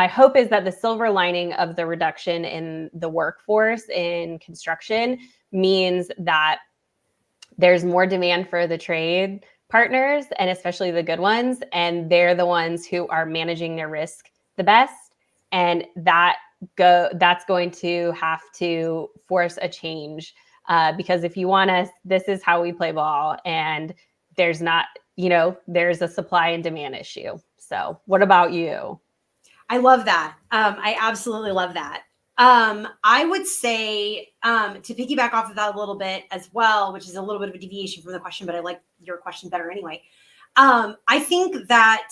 hope is that the silver lining of the reduction in the workforce in construction means that there's more demand for the trade partners, and especially the good ones, and they're the ones who are managing their risk the best. And that's going to have to force a change, because if you want us, this is how we play ball, and there's not, there's a supply and demand issue. So what about you? I love that. I absolutely love that. I would say, to piggyback off of that a little bit as well, which is a little bit of a deviation from the question, but I like your question better anyway. I think that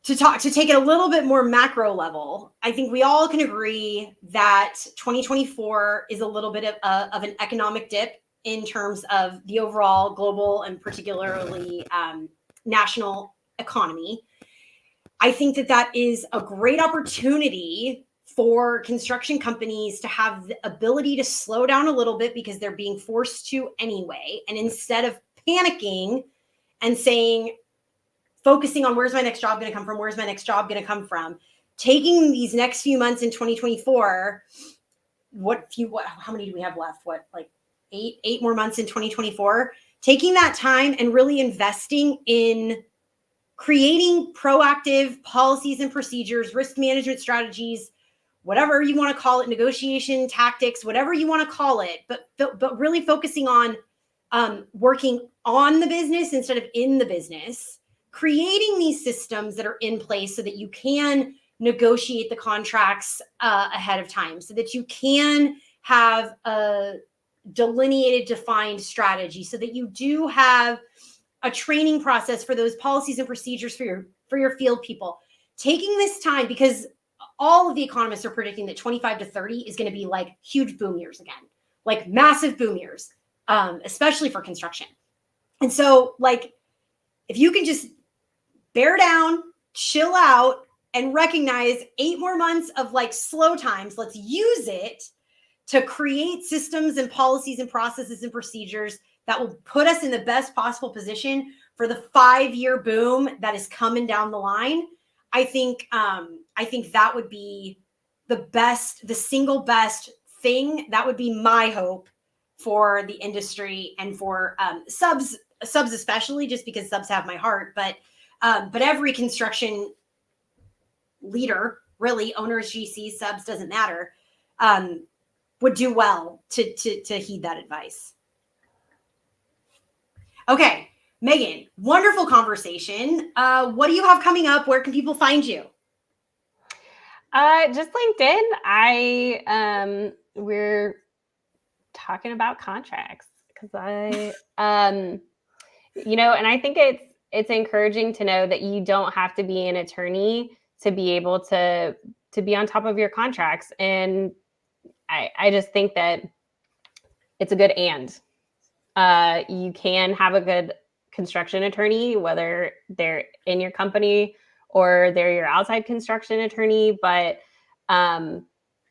to take it a little bit more macro level, I think we all can agree that 2024 is a little bit of an economic dip in terms of the overall global and particularly national economy. I think that is a great opportunity for construction companies to have the ability to slow down a little bit because they're being forced to anyway. And instead of panicking and focusing on where's my next job going to come from, where's my next job going to come from, taking these next few months in 2024, how many do we have left? Eight more months in 2024, taking that time and really investing in creating proactive policies and procedures, risk management strategies, whatever you want to call it, negotiation tactics, whatever you want to call it, but really focusing on working on the business instead of in the business, creating these systems that are in place so that you can negotiate the contracts ahead of time, so that you can have a delineated, defined strategy, so that you do have a training process for those policies and procedures for your field people. Taking this time, because all of the economists are predicting that 25 to 30 is going to be like huge boom years again, like massive boom years, especially for construction. And so, if you can just bear down, chill out, and recognize 8 more months of slow times, let's use it to create systems and policies and processes and procedures that will put us in the best possible position for the 5-year boom that is coming down the line. I think that would be the single best thing. That would be my hope for the industry and for subs especially, just because subs have my heart. But every construction leader, really, owners, GCs, subs, doesn't matter, would do well to heed that advice. Okay, Maegan, wonderful conversation. What do you have coming up? Where can people find you? Just LinkedIn. We're talking about contracts because and I think it's encouraging to know that you don't have to be an attorney to be able to be on top of your contracts. And I just think that it's a good and. You can have a good construction attorney, whether they're in your company or they're your outside construction attorney. But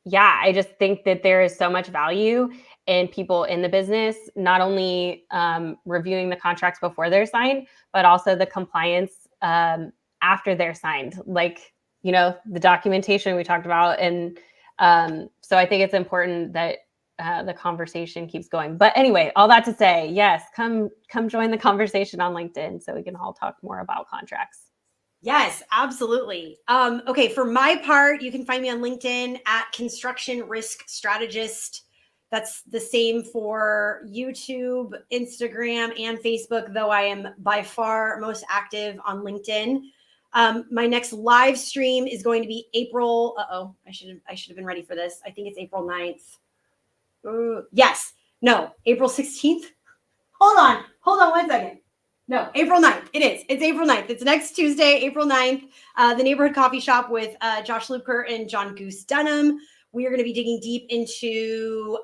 yeah, I just think that there is so much value in people in the business, not only reviewing the contracts before they're signed, but also the compliance after they're signed, like, the documentation we talked about. And so I think it's important that the conversation keeps going. But anyway, all that to say, yes, come join the conversation on LinkedIn so we can all talk more about contracts. Yes, absolutely. Okay, for my part, you can find me on LinkedIn at Construction Risk Strategist. That's the same for YouTube, Instagram, and Facebook, though I am by far most active on LinkedIn. My next live stream is going to be April. I should have been ready for this. I think it's April 9th. Yes. No, April 16th. Hold on 1 second. No, April 9th. It is. It's April 9th. It's next Tuesday, April 9th. The Neighborhood Coffee Shop with Josh Lupker and John Goose Dunham. We are going to be digging deep into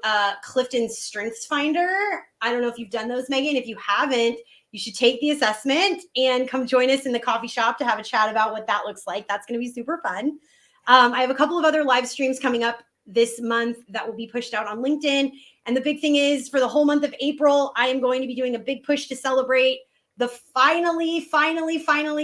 Clifton's Strengths Finder. I don't know if you've done those, Megan. If you haven't, you should take the assessment and come join us in the coffee shop to have a chat about what that looks like. That's going to be super fun. I have a couple of other live streams coming up this month that will be pushed out on LinkedIn. And the big thing is, for the whole month of April, I am going to be doing a big push to celebrate the finally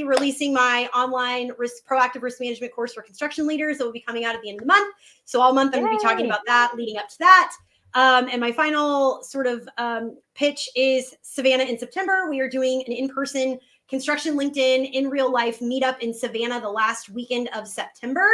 releasing my online proactive risk management course for construction leaders that will be coming out at the end of the month. So all month I'm going to be talking about that leading up to that. And my final sort of pitch is Savannah in September. We are doing an in-person Construction LinkedIn in real life meetup in Savannah the last weekend of September.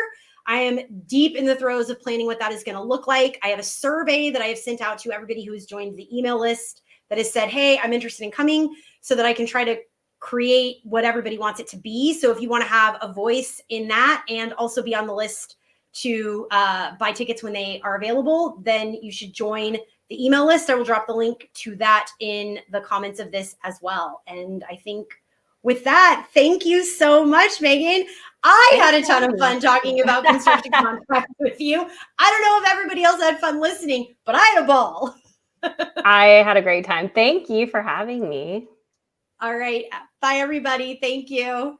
I am deep in the throes of planning what that is going to look like. I have a survey that I have sent out to everybody who has joined the email list that has said, hey, I'm interested in coming, so that I can try to create what everybody wants it to be. So if you want to have a voice in that and also be on the list to buy tickets when they are available, then you should join the email list. I will drop the link to that in the comments of this as well. And I think with that, thank you so much, Megan. I had a ton of fun talking about construction contracts with you. I don't know if everybody else had fun listening, but I had a ball. I had a great time. Thank you for having me. All right. Bye, everybody. Thank you.